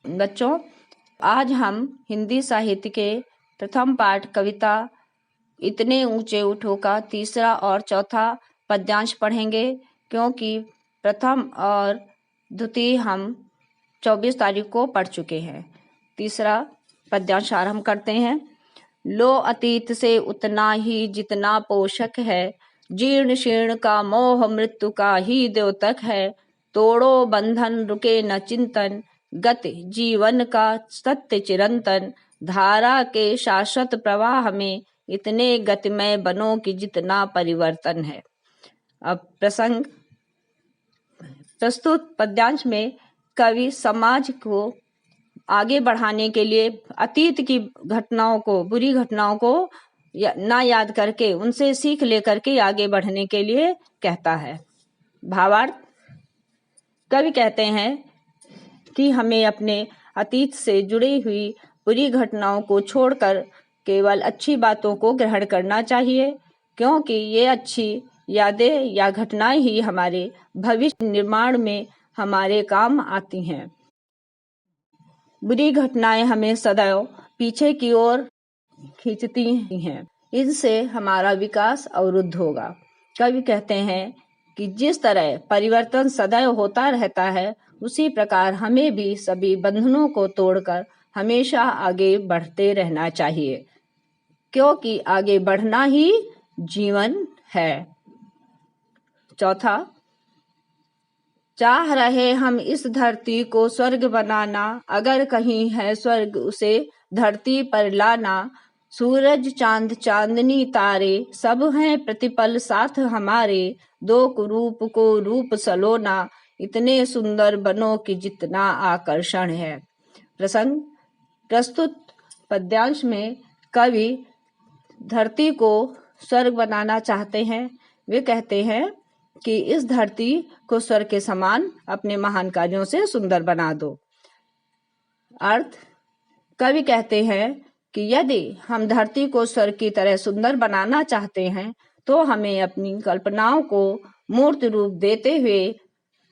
बच्चों, आज हम हिंदी साहित्य के प्रथम पाठ कविता इतने ऊंचे उठो का तीसरा और चौथा पद्यांश पढ़ेंगे, क्योंकि प्रथम और द्वितीय हम 24 तारीख को पढ़ चुके हैं। तीसरा पद्यांश आरंभ करते हैं। लो अतीत से उतना ही जितना पोषक है, जीर्ण शीर्ण का मोह मृत्यु का ही द्योतक है। तोड़ो बंधन रुके न चिंतन, गति जीवन का सत्य चिरंतन। धारा के शाश्वत प्रवाह में इतने गतिमय बनो कि जितना परिवर्तन है। अब प्रसंग। प्रस्तुत पद्यांश में कवि समाज को आगे बढ़ाने के लिए अतीत की घटनाओं को, बुरी घटनाओं को ना याद करके उनसे सीख लेकर के आगे बढ़ने के लिए कहता है। भावार्थ। कवि कहते हैं कि हमें अपने अतीत से जुड़ी हुई बुरी घटनाओं को छोड़कर केवल अच्छी बातों को ग्रहण करना चाहिए, क्योंकि ये अच्छी यादें या घटनाएं ही हमारे भविष्य निर्माण में हमारे काम आती हैं। बुरी घटनाएं हमें सदैव पीछे की ओर खींचती हैं, इनसे हमारा विकास अवरुद्ध होगा। कवि कहते हैं कि जिस तरह परिवर्तन सदैव होता रहता है, उसी प्रकार हमें भी सभी बंधनों को तोड़कर हमेशा आगे बढ़ते रहना चाहिए, क्योंकि आगे बढ़ना ही जीवन है। चौथा। चाह रहे हम इस धरती को स्वर्ग बनाना, अगर कहीं है स्वर्ग उसे धरती पर लाना। सूरज चांद चांदनी तारे सब हैं प्रतिपल साथ हमारे, दो रूप को रूप सलोना, इतने सुंदर बनो कि जितना आकर्षण है। प्रसंग। प्रस्तुत पद्यांश में कवि धरती को स्वर्ग बनाना चाहते हैं। वे कहते हैं कि इस धरती को स्वर्ग के समान अपने महान कार्यों से सुंदर बना दो। अर्थ। कवि कहते हैं कि यदि हम धरती को स्वर्ग की तरह सुंदर बनाना चाहते हैं, तो हमें अपनी कल्पनाओं को मूर्त रूप देते हुए,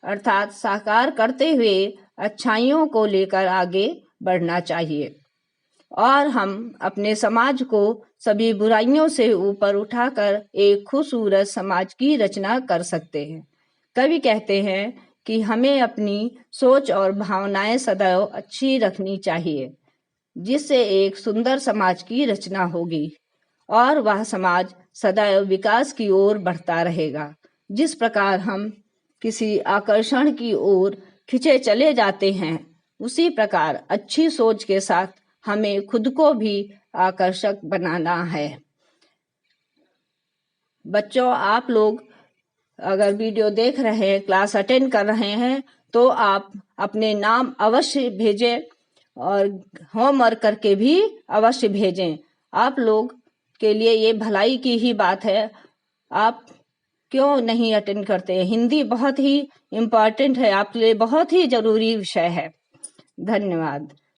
अर्थात साकार करते हुए अच्छाइयों को लेकर आगे बढ़ना चाहिए, और हम अपने समाज को सभी बुराइयों से ऊपर उठाकर एक खूबसूरत समाज की रचना कर सकते हैं। कवि कहते हैं कि हमें अपनी सोच और भावनाएं सदैव अच्छी रखनी चाहिए, जिससे एक सुंदर समाज की रचना होगी और वह समाज सदैव विकास की ओर बढ़ता रहेगा। जिस प्रकार हम किसी आकर्षण की ओर खिंचे चले जाते हैं, उसी प्रकार अच्छी सोच के साथ हमें खुद को भी आकर्षक बनाना है। बच्चों, आप लोग अगर वीडियो देख रहे हैं, क्लास अटेंड कर रहे हैं, तो आप अपने नाम अवश्य भेजें और होमवर्क करके भी अवश्य भेजें। आप लोग के लिए ये भलाई की ही बात है। आप क्यों नहीं अटेंड करते हैं? हिंदी बहुत ही इम्पोर्टेंट है, आपके लिए बहुत ही जरूरी विषय है। धन्यवाद।